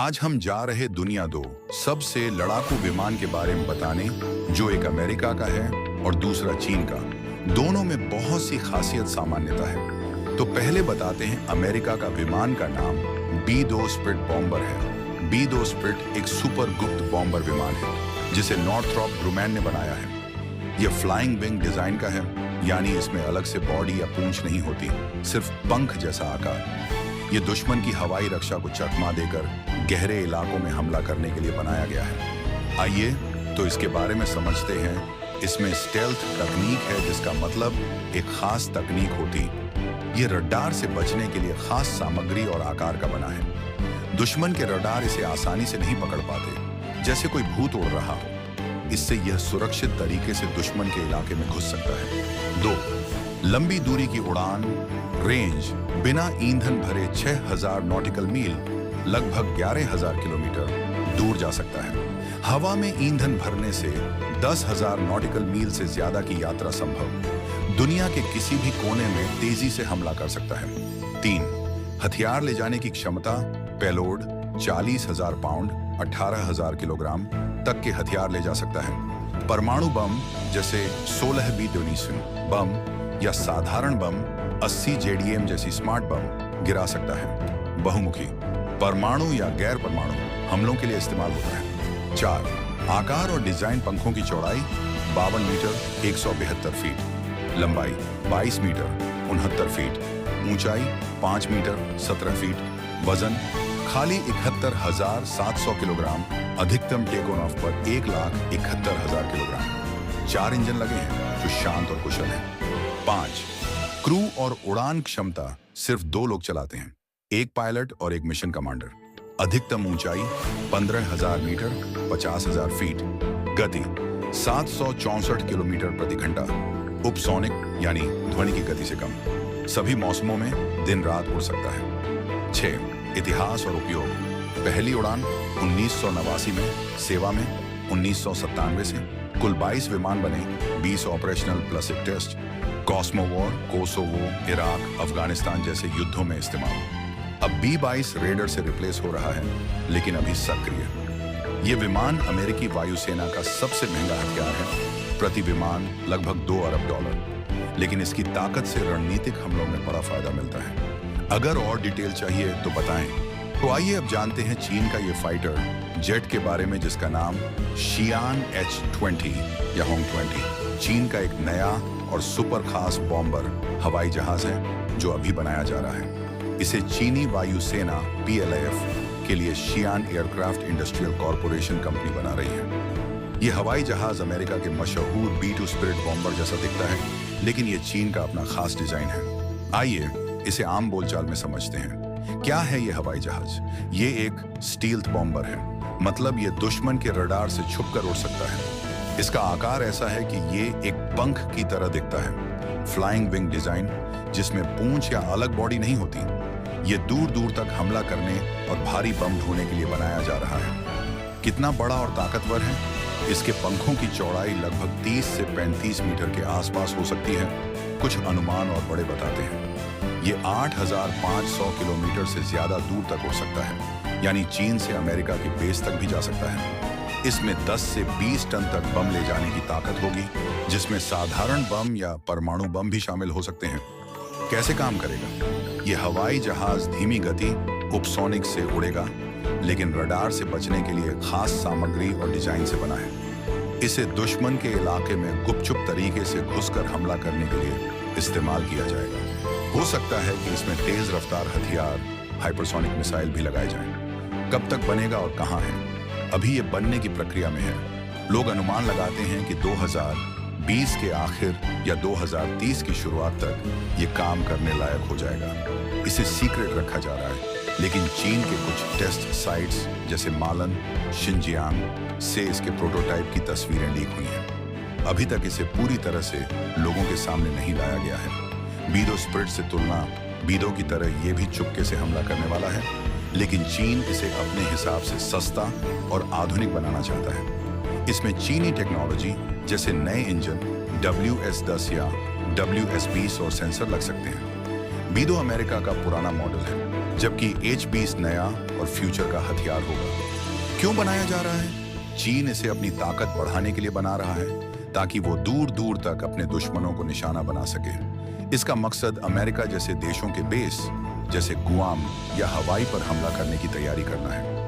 आज हम जा रहे दुनिया दो सबसे लड़ाकू विमान के बारे में बताने, जो एक अमेरिका का है और दूसरा चीन का। दोनों में बहुत सी खासियत सामान्यता है। तो पहले बताते हैं अमेरिका का विमान का नाम B-2 स्पिरिट बॉम्बर है। B-2 स्पिरिट एक सुपर गुप्त बॉम्बर विमान है जिसे नॉर्थरॉप ग्रुमैन ने बनाया है। यह फ्लाइंग विंग डिजाइन का है, यानी इसमें अलग से बॉडी या पूंछ नहीं होती, सिर्फ पंख जैसा आकार। ये दुश्मन की हवाई रक्षा को चकमा देकर गहरे इलाकों में हमला करने के लिए बनाया गया है। आइए तो इसके बारे में समझते हैं। इसमें स्टेल्थ तकनीक है, जिसका मतलब एक खास तकनीक होती। ये रडार से बचने के लिए खास सामग्री और आकार का बना है। दुश्मन के रडार इसे आसानी से नहीं पकड़ पाते, जैसे कोई भूत उड़ रहा हो। इससे यह सुरक्षित तरीके से दुश्मन के इलाके में घुस सकता है। 2. लंबी दूरी की उड़ान रेंज। बिना ईंधन भरे 6000 नॉटिकल मील लगभग 11000 किलोमीटर दूर जा सकता है। हवा में ईंधन भरने से 10000 नॉटिकल मील से ज्यादा की यात्रा संभव। दुनिया के किसी भी कोने में तेजी से हमला कर सकता है। 3. हथियार ले जाने की क्षमता। पेलोड 40,000 पाउंड 18,000 किलोग्राम तक के हथियार ले जा सकता है। परमाणु बम जैसे 16B-19 बम या साधारण बम 80 JDM जैसी स्मार्ट बम गिरा सकता है। बहुमुखी परमाणु या गैर परमाणु हमलों के लिए इस्तेमाल होता है। 4. आकार और डिजाइन। पंखों की चौड़ाई 52 मीटर 172 फीट, लंबाई 22 मीटर 69 फीट, ऊंचाई 5 मीटर 17 फीट, वजन खाली 71,700 किलोग्राम, अधिकतम टेक ऑन ऑफ पर 1,71,000 किलोग्राम। 4 इंजन लगे हैं जो शांत और कुशल हैं। 5. क्रू और उड़ान क्षमता। सिर्फ 2 लोग चलाते हैं, एक पायलट और एक मिशन कमांडर। अधिकतम ऊंचाई 15,000 मीटर 50,000 फीट, गति 764 किलोमीटर प्रति घंटा, उपसोनिक यानी ध्वनि की गति से कम। सभी मौसमों में दिन रात उड़ सकता है। 6. इतिहास और उपयोग। पहली उड़ान 1989 में, सेवा में 1997 से। कुल 22 विमान बने, 20 ऑपरेशनल प्लस एक टेस्ट। कॉस्मो वॉर, कोसोवो, इराक, अफगानिस्तान जैसे युद्धों में इस्तेमाल। अब B-22 रेडर से रिप्लेस हो रहा है, लेकिन अभी सक्रिय। ये विमान अमेरिकी वायुसेना का सबसे महंगा हथियार है। प्रति विमान लगभग $2 अरब, लेकिन इसकी ताकत से रणनीतिक हमलों में बड़ा फायदा मिलता है। अगर और डिटेल चाहिए तो बताएं। तो आइए अब जानते हैं चीन का ये फाइटर जेट के बारे में, जिसका नाम शियान H-20 या होंग 20। चीन का एक नया और सुपर खास बॉम्बर हवाई जहाज है जो अभी बनाया जा रहा है। इसे चीनी वायुसेना PLAF के लिए शियान एयरक्राफ्ट इंडस्ट्रियल कॉरपोरेशन कंपनी बना रही है। ये हवाई जहाज अमेरिका के मशहूर B-2 स्पिरिट बॉम्बर जैसा दिखता है, लेकिन ये चीन का अपना खास डिजाइन है। आइए इसे आम बोलचाल में समझते हैं। क्या है ये हवाई जहाज? ये एक स्टील्थ बॉम्बर है, मतलब ये दुश्मन के रडार से छुपकर उड़ सकता है। इसका आकार ऐसा है कि ये एक पंख की तरह दिखता है। फ्लाइंग विंग डिजाइन, जिसमें पूंछ या अलग बॉडी नहीं होती। ये दूर दूर तक हमला करने और भारी बम ढोने के लिए बनाया जा रहा है। कितना बड़ा और ताकतवर है? इसके पंखों की चौड़ाई लगभग 30 से 35 मीटर के आसपास हो सकती है। कुछ अनुमान और बड़े बताते हैं ये 8,500 किलोमीटर से ज्यादा दूर तक उड़ सकता है, यानी चीन से अमेरिका के बेस तक भी जा सकता है। इसमें 10 से 20 टन तक बम ले जाने की ताकत होगी, जिसमें साधारण बम या परमाणु बम भी शामिल हो सकते हैं। कैसे काम करेगा? यह हवाई जहाज धीमी गति उपसोनिक से उड़ेगा, लेकिन रडार से बचने के लिए खास सामग्री और डिजाइन से बना है। इसे दुश्मन के इलाके में गुपचुप तरीके से घुसकर हमला करने के लिए इस्तेमाल किया जाएगा। हो सकता है कि इसमें तेज रफ्तार हथियार, हाइपरसोनिक मिसाइल भी लगाए जाएं। कब तक बनेगा और कहां है? अभी ये बनने की प्रक्रिया में है। लोग अनुमान लगाते हैं कि 2020 के आखिर या 2030 की शुरुआत तक ये काम करने लायक हो जाएगा। इसे सीक्रेट रखा जा रहा है, लेकिन चीन के कुछ टेस्ट साइट्स जैसे मालन, शिनजियांग से इसके प्रोटोटाइप की तस्वीरें लीक हुई हैं। अभी तक इसे पूरी तरह से लोगों के सामने नहीं लाया गया है। B-2 स्पिरिट से तुलना B-2 की तरह ये भी चुपके से हमला करने वाला है, लेकिन चीन इसे अपने हिसाब से सस्ता और आधुनिक बनाना चाहता है। इसमें चीनी टेक्नोलॉजी जैसे नए इंजन WS-10 या WS-20 और सेंसर लग सकते हैं। B-2 अमेरिका का पुराना मॉडल है, जबकि H-20 नया और फ्यूचर का हथियार होगा। क्यों बनाया जा रहा है? चीन इसे अपनी ताकत बढ़ाने के लिए बना रहा है, ताकि वो दूर दूर तक अपने दुश्मनों को निशाना बना सके। इसका मकसद अमेरिका जैसे देशों के बेस जैसे गुआम या हवाई पर हमला करने की तैयारी करना है।